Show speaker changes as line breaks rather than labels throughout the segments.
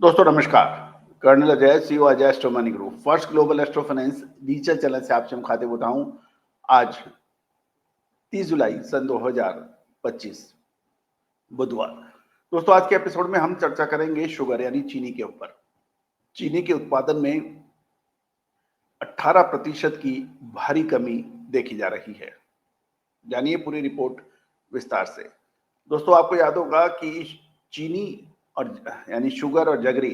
दोस्तों नमस्कार। Colonel Ajay, CEO Ajay astro money group, first global astro finance digital channel से आपसे मुखातिब होता हूं। आज 30 जुलाई सन 2025 बुधवार। दोस्तों आज के एपिसोड में हम चर्चा करेंगे शुगर यानी चीनी के ऊपर। चीनी के उत्पादन में 18% की भारी कमी देखी जा रही है। जानिए पूरी रिपोर्ट विस्तार से। दोस्तों आपको याद होगा कि चीनी और यानी शुगर और जगरी,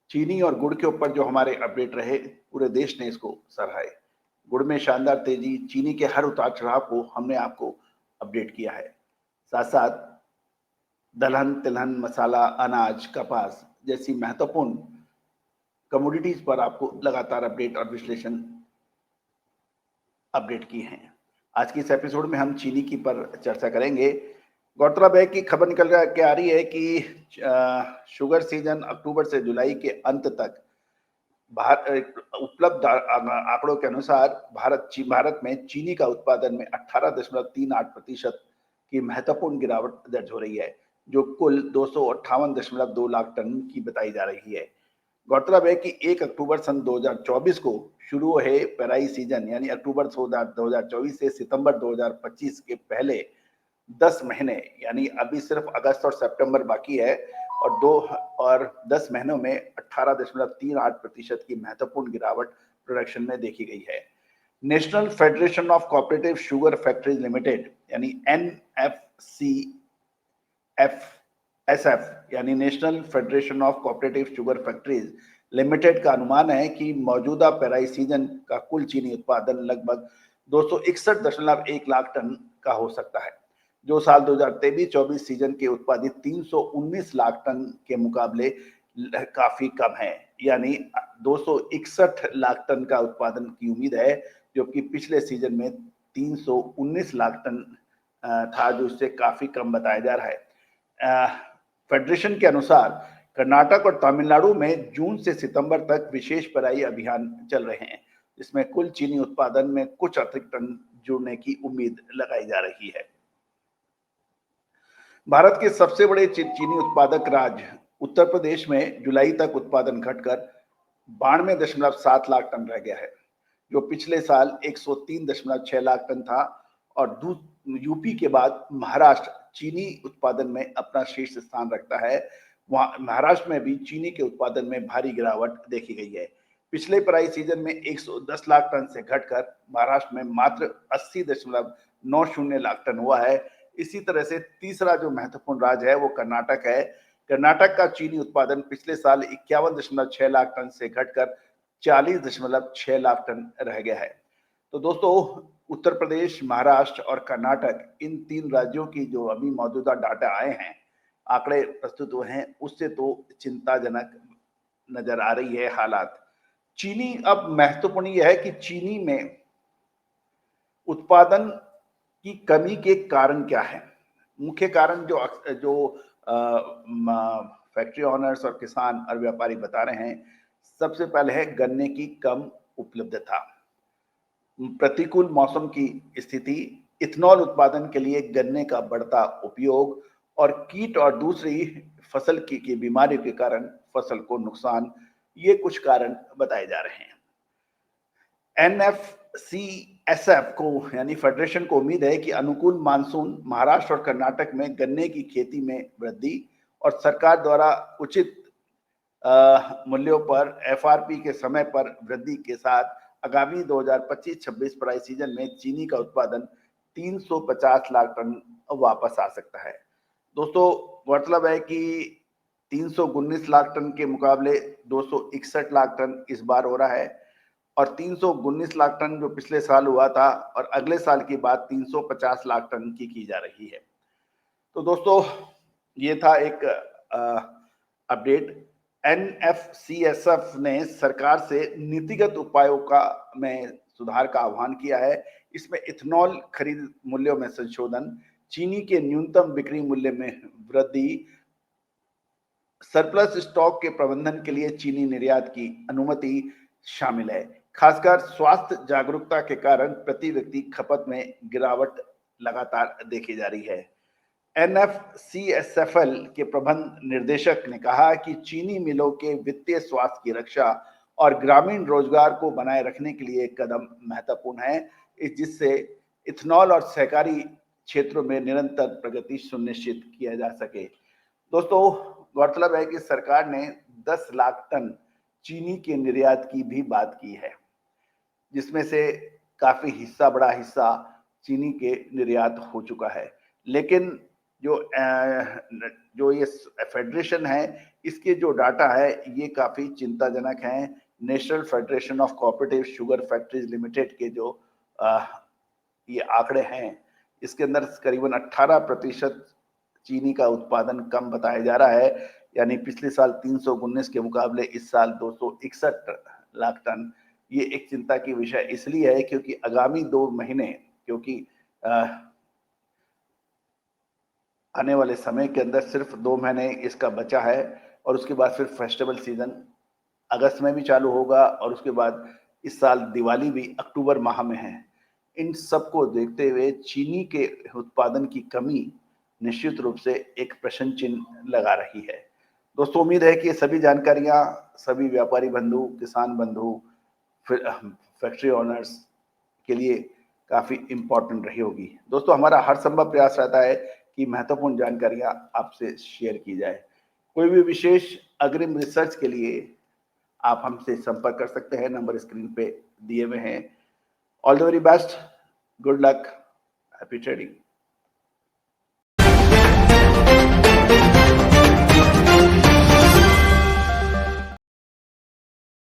चीनी और गुड़ के ऊपर जो हमारे अपडेट रहे, पूरे देश ने इसको सराहे। गुड़ में शानदार तेजी, चीनी के हर उतार चढ़ाव को हमने आपको अपडेट किया है। साथ साथ दलहन, तिलहन, मसाला, अनाज, कपास जैसी महत्वपूर्ण कमोडिटीज पर आपको लगातार अपडेट और विश्लेषण अपडेट की हैं। आज की इस एपिसोड में हम चीनी की पर चर्चा करेंगे। गौरतलब है कि खबर निकल के आ रही है कि शुगर सीजन अक्टूबर से जुलाई के अंत तक उपलब्ध आंकड़ों के अनुसार भारत में चीनी का उत्पादन में 18.38% की महत्वपूर्ण गिरावट दर्ज हो रही है, जो कुल 258.2 लाख टन की बताई जा रही है। गौरतलब है कि 1 अक्टूबर सन 2024 को शुरू हुए पेराई सीजन यानी अक्टूबर 2024 से सितंबर 2025 के पहले 10 महीने यानी अभी सिर्फ अगस्त और सितंबर बाकी है और 10 महीनों में 18.38% की महत्वपूर्ण गिरावट प्रोडक्शन में देखी गई है। National federation of cooperative sugar factories limited यानी एसएफ यानी national federation of cooperative sugar factories limited का अनुमान है कि मौजूदा पेराई सीजन का कुल चीनी उत्पादन लगभग 261.1 लाख टन का हो सकता है, जो साल 2023-24 सीजन के उत्पादित 319 लाख टन के मुकाबले काफी कम है। यानी 261 लाख टन का उत्पादन की उम्मीद है, जबकि पिछले सीजन में 319 लाख टन था, जो इससे काफी कम बताया जा रहा है। फेडरेशन के अनुसार कर्नाटक और तमिलनाडु में जून से सितंबर तक विशेष पेराई अभियान चल रहे हैं, जिसमें कुल चीनी उत्पादन में कुछ अतिरिक्त टन जुड़ने की उम्मीद लगाई जा रही है। भारत के सबसे बड़े चीनी उत्पादक राज्य उत्तर प्रदेश में जुलाई तक उत्पादन घटकर 92.7 लाख टन रह गया है, जो पिछले साल 103.6 लाख टन था। और यूपी के बाद महाराष्ट्र चीनी उत्पादन में अपना शीर्ष स्थान रखता है। वहां महाराष्ट्र में भी चीनी के उत्पादन में भारी गिरावट देखी गई है। पिछले पेराई सीजन में 110 लाख टन से घटकर महाराष्ट्र में मात्र 80.90 लाख टन हुआ है। इसी तरह से तीसरा जो महत्वपूर्ण राज्य है वो कर्नाटक है। कर्नाटक का चीनी उत्पादन पिछले साल 51.6 लाख टन से घटकर 40.6 लाख टन रह गया है। तो दोस्तों उत्तर प्रदेश, महाराष्ट्र और कर्नाटक, इन तीन राज्यों की जो अभी मौजूदा डाटा आए हैं, आंकड़े प्रस्तुत हुए हैं, उससे तो चिंताजनक नजर आ रही है हालात। चीनी, अब महत्वपूर्ण यह है कि चीनी में उत्पादन की कमी के कारण क्या है। मुख्य कारण जो फैक्ट्री ओनर्स और किसान और व्यापारी बता रहे हैं, सबसे पहले है गन्ने की कम उपलब्धता, प्रतिकूल मौसम की स्थिति, इथेनॉल उत्पादन के लिए गन्ने का बढ़ता उपयोग और कीट और दूसरी फसल की बीमारियों के कारण फसल को नुकसान, ये कुछ कारण बताए जा रहे हैं। एनएफसीएसएफ को यानी फेडरेशन को उम्मीद है कि अनुकूल मानसून, महाराष्ट्र और कर्नाटक में गन्ने की खेती में वृद्धि और सरकार द्वारा उचित मूल्यों पर एफआरपी के समय पर वृद्धि के साथ आगामी 2025-26 पेराई सीजन में चीनी का उत्पादन 350 लाख टन वापस आ सकता है। दोस्तों मतलब है कि 319 लाख टन के मुकाबले 261 लाख टन इस बार हो रहा है और 319 लाख टन जो पिछले साल हुआ था, और अगले साल की बात 350 लाख टन की जा रही है। तो दोस्तों ये था एक अपडेट। एनएफसीएसएफ ने सरकार से नीतिगत उपायों में सुधार का आह्वान किया है। इसमें इथेनॉल खरीद मूल्यों में संशोधन, चीनी के न्यूनतम बिक्री मूल्य में वृद्धि, सरप्लस स्टॉक के प्रबंधन के लिए चीनी निर्यात की अनुमति शामिल है। खासकर स्वास्थ्य जागरूकता के कारण प्रति व्यक्ति खपत में गिरावट लगातार देखी जा रही है। NFCSFL के प्रबंध निर्देशक ने कहा कि चीनी मिलों के वित्तीय स्वास्थ्य की रक्षा और ग्रामीण रोजगार को बनाए रखने के लिए कदम महत्वपूर्ण है, जिससे इथेनॉल और सहकारी क्षेत्रों में निरंतर प्रगति सुनिश्चित किया जा सके। दोस्तों, गौरतलब है कि सरकार ने 10 लाख टन चीनी के निर्यात की भी बात की है, जिसमें से काफी बड़ा हिस्सा चीनी के निर्यात हो चुका है। लेकिन जो ये फेडरेशन है, इसके जो डाटा है ये काफी चिंताजनक है। National federation of cooperative sugar factories limited के जो ये आंकड़े हैं, इसके अंदर करीबन 18% चीनी का उत्पादन कम बताया जा रहा है, यानी पिछले साल 319 के मुकाबले इस साल 261 लाख टन। ये एक चिंता की विषय इसलिए है क्योंकि आगामी 2 महीने, क्योंकि आने वाले समय के अंदर सिर्फ 2 महीने इसका बचा है और उसके बाद फिर फेस्टिवल सीजन अगस्त में भी चालू होगा और उसके बाद इस साल दिवाली भी अक्टूबर माह में है। इन सब को देखते हुए चीनी के उत्पादन की कमी निश्चित रूप से एक प्रश्न चिन्ह लगा रही है। दोस्तों, उम्मीद है कि ये सभी जानकारियां सभी व्यापारी बंधु, किसान बंधु, फैक्ट्री ओनर्स के लिए काफी इंपॉर्टेंट रही होगी। दोस्तों, हमारा हर संभव प्रयास रहता है कि महत्वपूर्ण जानकारियां आपसे शेयर की जाए। कोई भी विशेष अग्रिम रिसर्च के लिए आप हमसे संपर्क कर सकते हैं, नंबर स्क्रीन पे दिए हुए हैं। All the very best, good luck, happy trading.